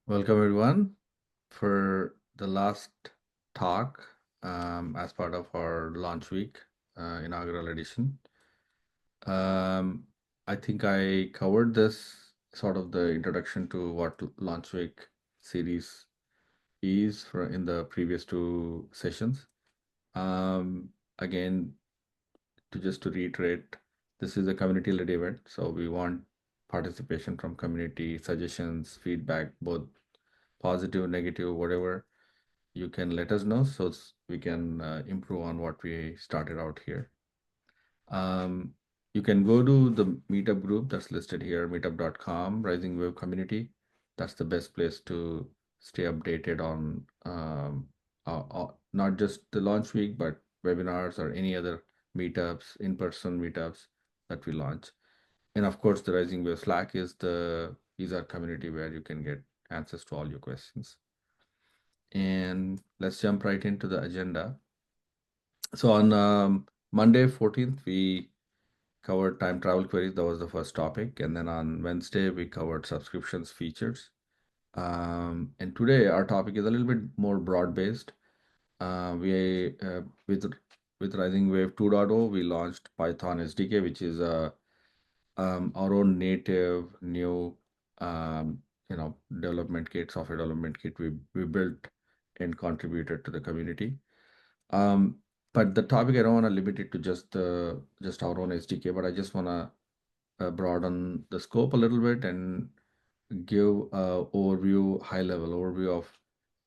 Welcome everyone for the last talk as part of our launch week inaugural edition. Um, I think I covered this sort of the introduction to what launch week series is for in the previous two sessions. Um, Again, to reiterate, this is a community-led event, so we want participation from community, suggestions, feedback, both positive, negative, whatever you can let us know so we can improve on what we started out here. Um, you can go to the meetup group that's listed here, meetup.com, RisingWave community. That's the best place to stay updated on not just the launch week, but webinars or any other meetups, in-person meetups that we launch. And of course, the RisingWave Slack is our community where you can get answers to all your questions. And let's jump right into the agenda. So on Monday, 14th, we covered time travel queries. That was the first topic. And then on Wednesday, we covered subscriptions features. And today, our topic is a little bit more broad-based. We with RisingWave 2.0, we launched Python SDK, which is our own native new um, development kit, software development kit we built and contributed to the community. Um, but the topic I don't want to limit it to just our own SDK, but I just want to broaden the scope a little bit and give high level overview of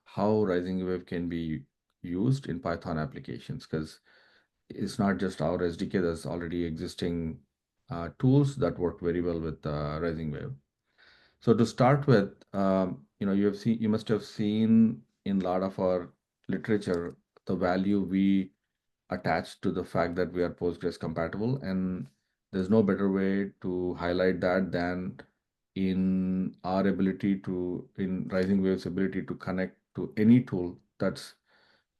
how Rising Wave can be used in Python applications, because it's not just our SDK. There's already existing tools that work very well with Rising Wave. So to start with, you must have seen in a lot of our literature the value we attach to the fact that we are Postgres compatible, and there's no better way to highlight that than in Rising Wave's ability to connect to any tool that's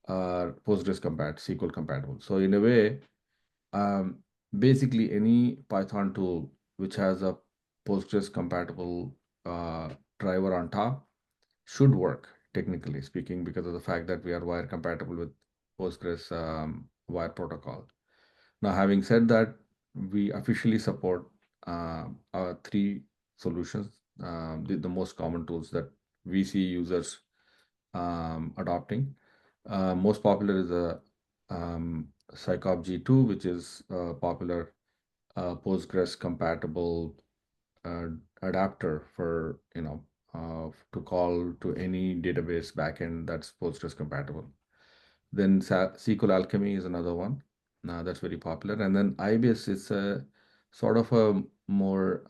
Postgres compatible, SQL compatible. So in a way, um, basically any Python tool which has a Postgres compatible uh, driver on top should work, technically speaking, because of the fact that we are wire compatible with Postgres wire protocol. Now, having said that, we officially support our three solutions, the most common tools that we see users adopting. Most popular is a Psycop G2, which is a popular Postgres compatible uh, adapter for to call to any database backend that's Postgres compatible. Then SQL-Alchemy is another one that's very popular, and then ibis is a sort of a more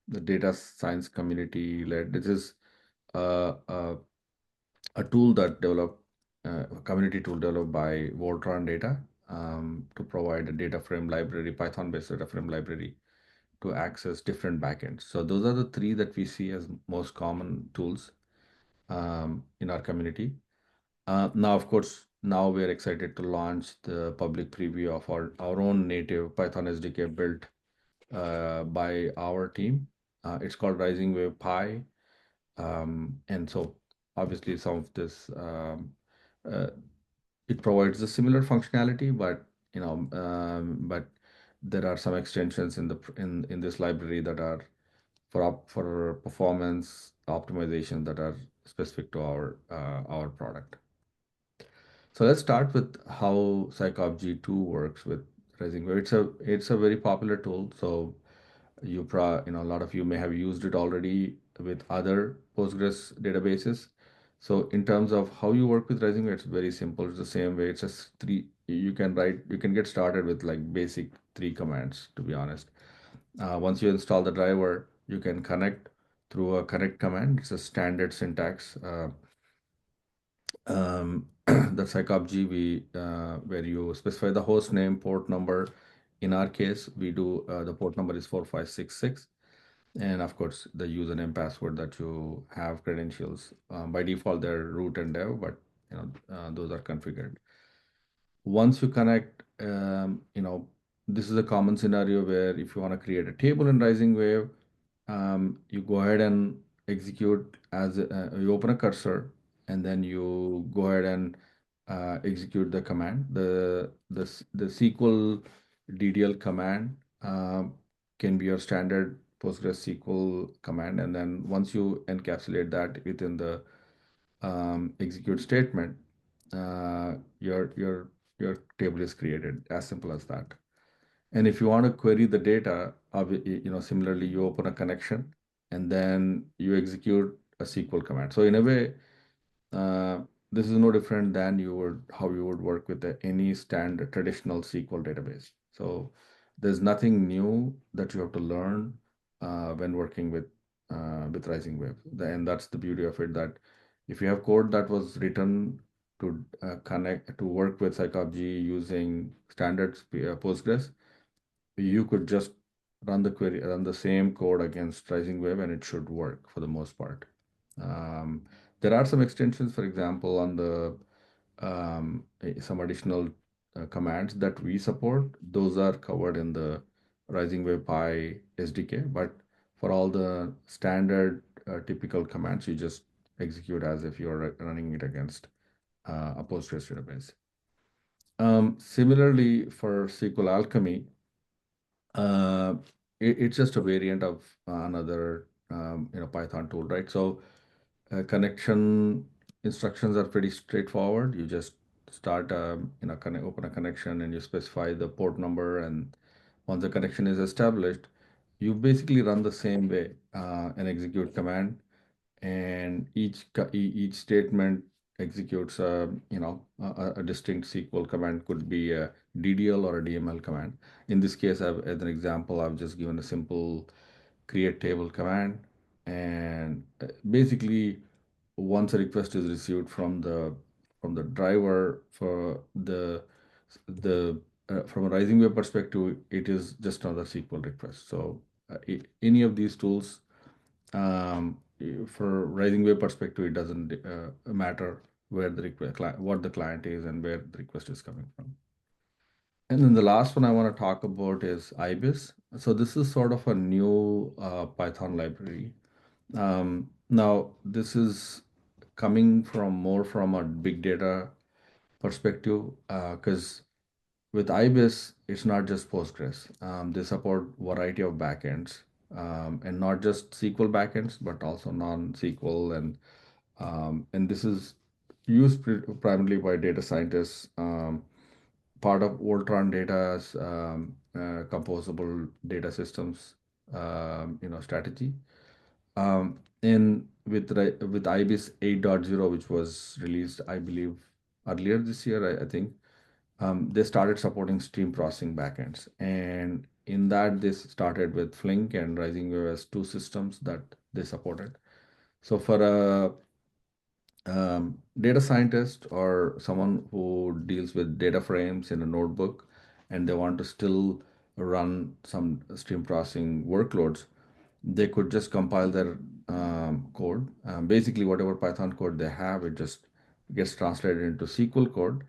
the data science community led. This is a tool that developed a community tool developed by Voltron Data to provide a data frame library, Python-based data frame library to access different backends. So those are the three that we see as most common tools in our community. Now, of course, now we're excited to launch the public preview of our own native Python SDK built by our team. It's called RisingWave Pi. And so obviously some of this, uh, it provides a similar functionality, but there are some extensions in this library that are for performance optimization that are specific to our product. So let's start with how Psycop G2 works with RisingWave. It's a very popular tool. So a lot of you may have used it already with other Postgres databases. So in terms of how you work with RisingWave, it's very simple. It's the same way. It's just three. You can get started with like basic three commands, to be honest. Once you install the driver, you can connect through a connect command. It's a standard syntax. The psycopg where you specify the host name, port number. In our case, we do the port number is 4566, and of course the username password that you have credentials. By default, they're root and dev, but those are configured. Once you connect, this is a common scenario where if you want to create a table in Rising Wave, you go ahead and execute as you open a cursor, and then you go ahead and execute the command. The SQL DDL command can be your standard PostgreSQL command, and then once you encapsulate that within the execute statement, your table is created. As simple as that. And if you want to query the data, similarly, you open a connection and then you execute a SQL command. So in a way, uh, this is no different than how you would work with any standard traditional SQL database. So there's nothing new that you have to learn when working with RisingWave. And that's the beauty of it, that if you have code that was written to connect to work with psychology using standard Postgres, you could just run the same code against RisingWave, and it should work for the most part. Um, there are some extensions, for example, on the some additional commands that we support. Those are covered in the RisingWave Pi SDK, but for all the standard typical commands, you just execute as if you're running it against a Postgres database. Similarly, for sqlalchemy, uh, it's just a variant of another Python tool, right? So connection instructions are pretty straightforward. You just start open a connection, and you specify the port number, and once the connection is established, you basically run the same way and execute command, and each statement executes a distinct SQL command. Could be a DDL or a DML command. In this case, as an example, I've just given a simple create table command, and basically once a request is received from the driver for the from a RisingWave perspective, it is just another SQL request. So any of these tools, for RisingWave perspective, it doesn't matter where the what the client is and where the request is coming from. And then the last one I want to talk about is ibis. So this is sort of a new Python library. Now this is coming from more from a big data perspective, because with ibis, it's not just Postgres. They support variety of backends, and not just SQL backends, but also non-SQL, and this is used primarily by data scientists. Part of Voltron Data's composable data systems, strategy. In with IBIS 8.0, which was released, I believe, earlier this year, I think, they started supporting stream processing backends. And in that, they started with Flink and RisingWave as two systems that they supported. So for a data scientist or someone who deals with data frames in a notebook, and they want to still run some stream processing workloads, they could just compile their code. Basically, whatever Python code they have, it just gets translated into SQL code.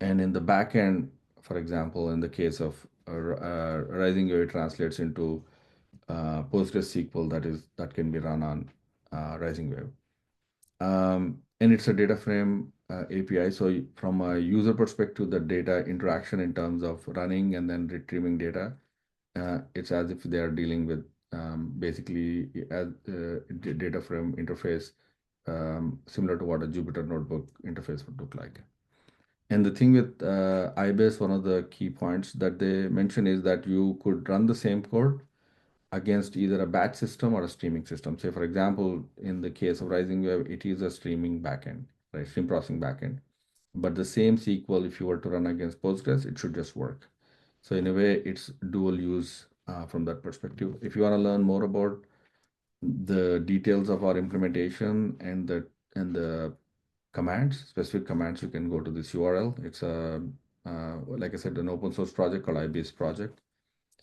And in the backend, for example, in the case of RisingWave, it translates into PostgreSQL that can be run on RisingWave. And it's a data frame API. So from a user perspective, the data interaction in terms of running and then retrieving data, it's as if they are dealing with basically as data frame interface, similar to what a Jupyter notebook interface would look like. And the thing with ibis, one of the key points that they mention is that you could run the same code against either a batch system or a streaming system. Say, for example, in the case of RisingWave, it is a streaming backend, right? Stream processing backend. But the same SQL, if you were to run against Postgres, it should just work. So in a way, it's dual use from that perspective. If you want to learn more about the details of our implementation and the commands, specific commands, you can go to this URL. It's a like I said, an open source project called ibis project,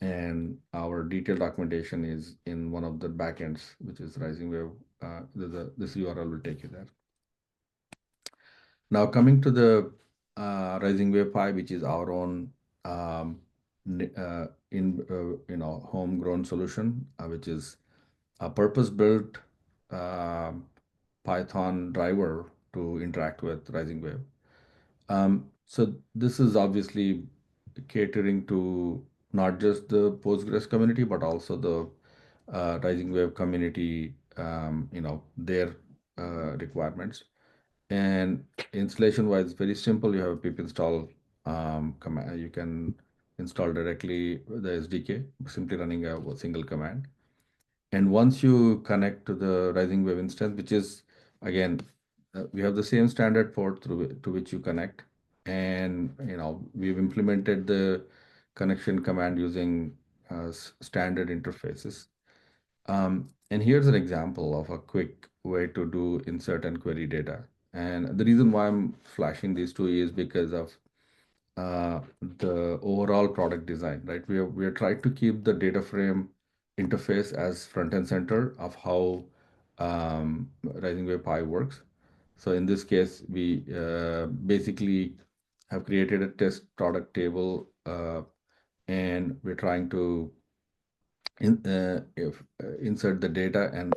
and our detailed documentation is in one of the backends, which is RisingWave. This URL will take you there. Now coming to the RisingWave Pi, which is our own homegrown solution, which is a purpose-built Python driver to interact with RisingWave. So this is obviously catering to not just the Postgres community, but also the RisingWave community, their requirements. And installation wise, very simple. You have a pip install command. You can install directly the SDK, simply running a single command. And once you connect to the RisingWave instance, which is again, we have the same standard port to which you connect, and we've implemented the connection command using standard interfaces. And here's an example of a quick way to do insert and query data. And the reason why I'm flashing these two is because of the overall product design, right? We are trying to keep the data frame interface as front and center of how RisingWave Pi works. So in this case, we basically have created a test product table, and we're trying to insert the data and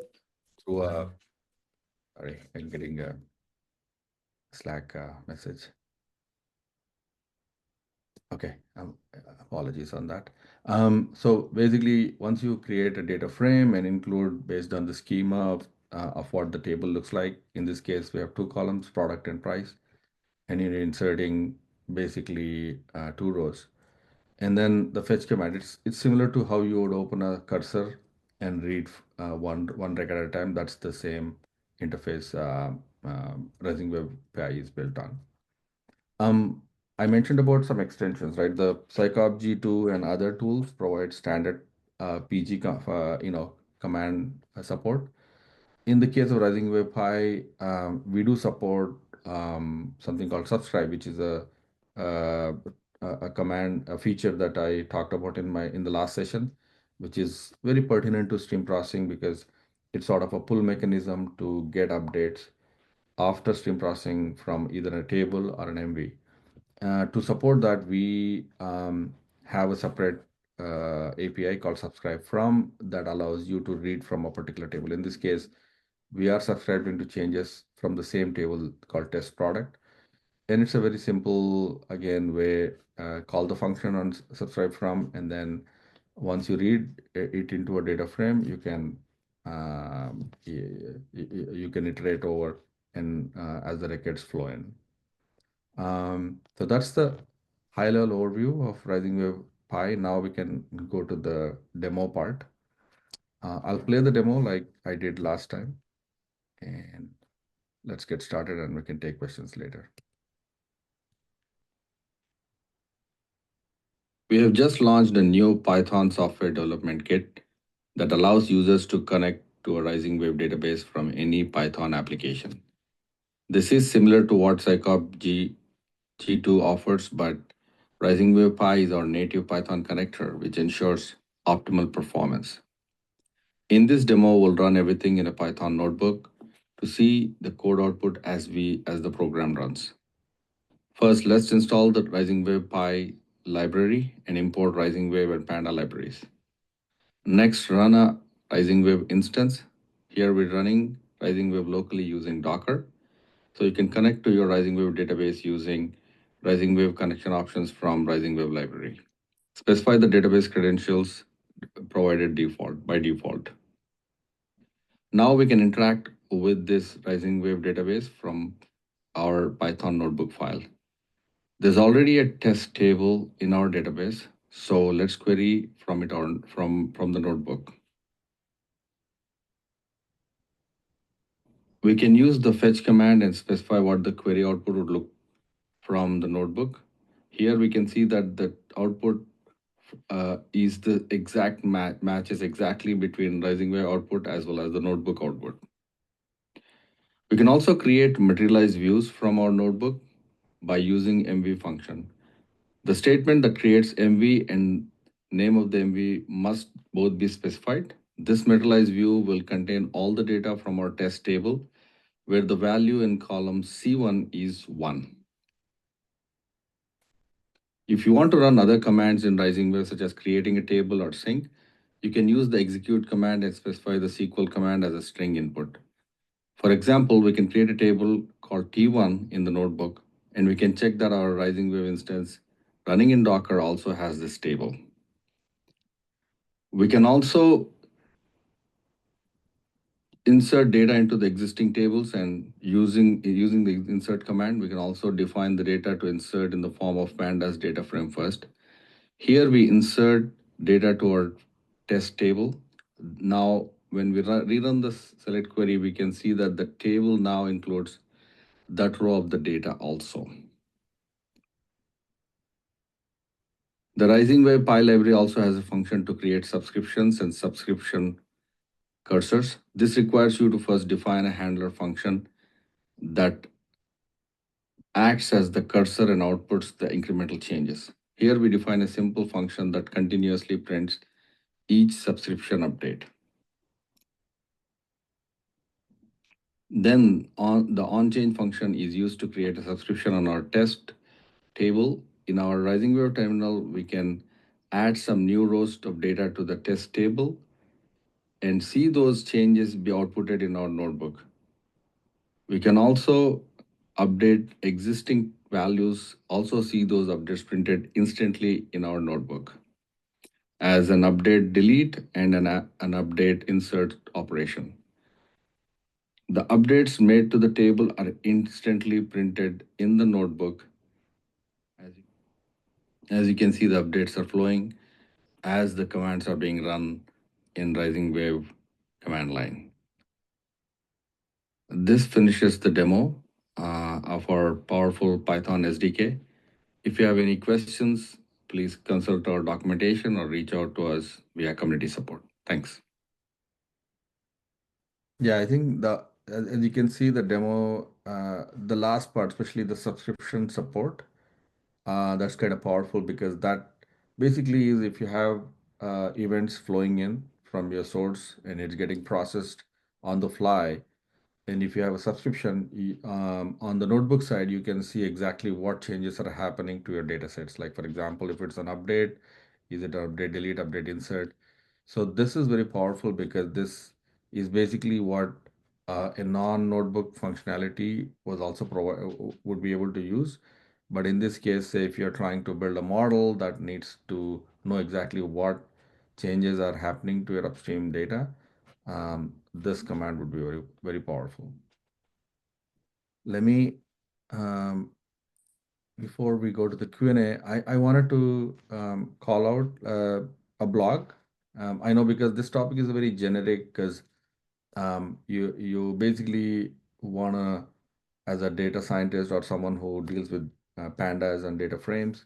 through a, sorry, I'm getting a Slack message. Okay, apologies on that. So basically, once you create a data frame and include based on the schema of what the table looks like, in this case, we have two columns, product and price, and you're inserting basically two rows. And then the fetch command, it's similar to how you would open a cursor and read one record at a time. That's the same interface RisingWave PI is built on. I mentioned about some extensions, right? The psycop G2 and other tools provide standard PG command support. In the case of RisingWave Pi, we do support something called subscribe, which is uh, a command, a feature that I talked about in the last session, which is very pertinent to stream processing because it's sort of a pull mechanism to get updates after stream processing from either a table or an MV. To support that, we have a separate API called subscribe from that allows you to read from a particular table. In this case, we are subscribing to changes from the same table called test product. And it's a very simple, again, way, call the function on subscribe from, and then once you read it into a data frame, you can you can iterate over and as the records flow in. So that's the high-level overview of RisingWave Pi. Now we can go to the demo part. I'll play the demo like I did last time, and let's get started and we can take questions later. We have just launched a new Python software development kit that allows users to connect to a RisingWave database from any Python application. This is similar to what G2 offers, but RisingWave Pi is our native Python connector, which ensures optimal performance. In this demo, we'll run everything in a Python notebook to see the code output as the program runs. First, let's install the RisingWave Pi library and import RisingWave and Panda libraries. Next, run a RisingWave instance. Here we're running RisingWave locally using Docker. So you can connect to your RisingWave database using RisingWave connection options from RisingWave library. Specify the database credentials provided by default. Now we can interact with this RisingWave database from our Python notebook file. There's already a test table in our database, so let's query from it from the notebook. We can use the fetch command and specify what the query output would look from the notebook. Here we can see that the output is the exact matches exactly between RisingWave output as well as the notebook output. We can also create materialized views from our notebook by using MV function. The statement that creates MV and name of the MV must both be specified. This materialized view will contain all the data from our test table, where the value in column C1 is 1. If you want to run other commands in RisingWave, such as creating a table or sync, you can use the execute command and specify the SQL command as a string input. For example, we can create a table called T1 in the notebook, and we can check that our RisingWave instance running in Docker also has this table. We can also insert data into the existing tables, and using the insert command, we can also define the data to insert in the form of pandas data frame first. Here we insert data to our test table. Now, when we rerun the select query, we can see that the table now includes that row of the data also. The RisingWave Py library also has a function to create subscriptions and subscription cursors. This requires you to first define a handler function that acts as the cursor and outputs the incremental changes. Here we define a simple function that continuously prints each subscription update. Then the onChange function is used to create a subscription on our test table. In our RisingWave terminal, we can add some new rows of data to the test table and see those changes be outputted in our notebook. We can also update existing values, also see those updates printed instantly in our notebook as an update delete and an update insert operation. The updates made to the table are instantly printed in the notebook. As you can see, the updates are flowing as the commands are being run in RisingWave command line. This finishes the demo of our powerful Python SDK. If you have any questions, please consult our documentation or reach out to us via community support. Thanks. Yeah, I think as you can see the demo, the last part, especially the subscription support, that's kind of powerful because that basically is if you have events flowing in from your source and it's getting processed on the fly. And if you have a subscription on the notebook side, you can see exactly what changes are happening to your data sets. Like, for example, if it's an update, is it an update, delete, update, insert? So this is very powerful because this is basically what a non-notebook functionality was also would be able to use. But in this case, say if you're trying to build a model that needs to know exactly what changes are happening to your upstream data, this command would be very, very powerful. Let me, before we go to the Q&A, I wanted to call out a blog. I know because this topic is very generic because you basically wanna, as a data scientist or someone who deals with pandas and data frames,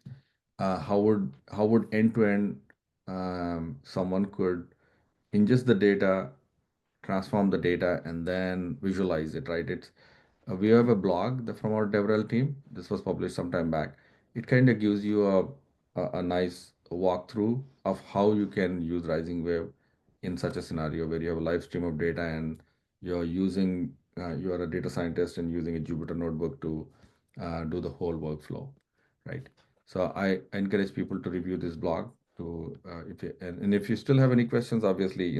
how would end-to-end someone could ingest the data, transform the data, and then visualize it, right? We have a blog from our DevRel team. This was published some time back. It kind of gives you a nice walkthrough of how you can use RisingWave in such a scenario where you have a live stream of data and you're a data scientist and using a Jupyter notebook to do the whole workflow, right? So I encourage people to review this blog and if you still have any questions, obviously,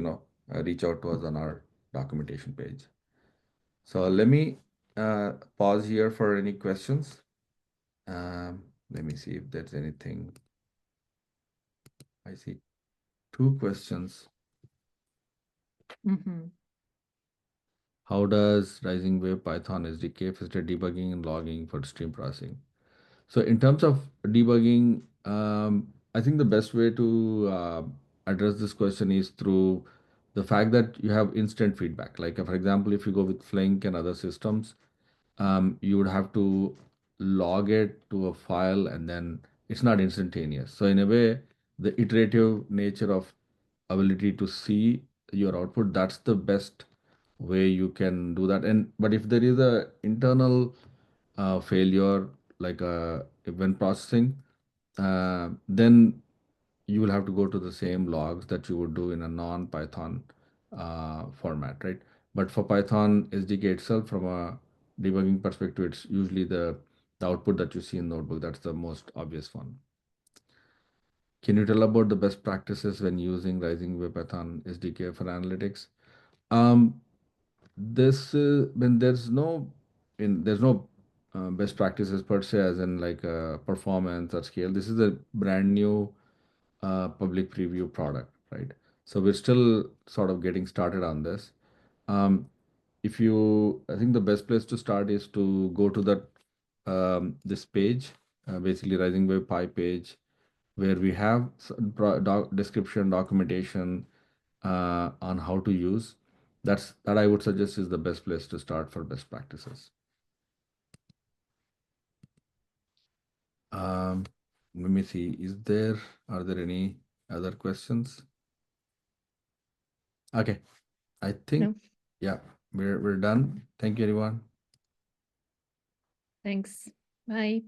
reach out to us on our documentation page. So let me pause here for any questions. Let me see if there's anything. I see 2 questions. How does RisingWave Python SDK facilitate debugging and logging for stream processing? So in terms of debugging, I think the best way to address this question is through the fact that you have instant feedback. Like, for example, if you go with Flink and other systems, you would have to log it to a file and then it's not instantaneous. So in a way, the iterative nature of ability to see your output, that's the best way you can do that. But if there is a internal failure, like when processing, then you will have to go to the same logs that you would do in a non-Python format, right? But for Python SDK itself, from a debugging perspective, it's usually the output that you see in Notebook. That's the most obvious one. Can you tell about the best practices when using RisingWave Python SDK for analytics? this when there's no best practices per se, as in like performance or scale. This is a brand new public preview product, right? So we're still sort of getting started on this. Um, if you, I think the best place to start is to go to that this page, basically RisingWave Py page, where we have description, documentation on how to use. That I would suggest is the best place to start for best practices. Um, Let me see. Are there any other questions? Okay, I think, No, yeah, we're done. Thank you, everyone. thanks. Bye.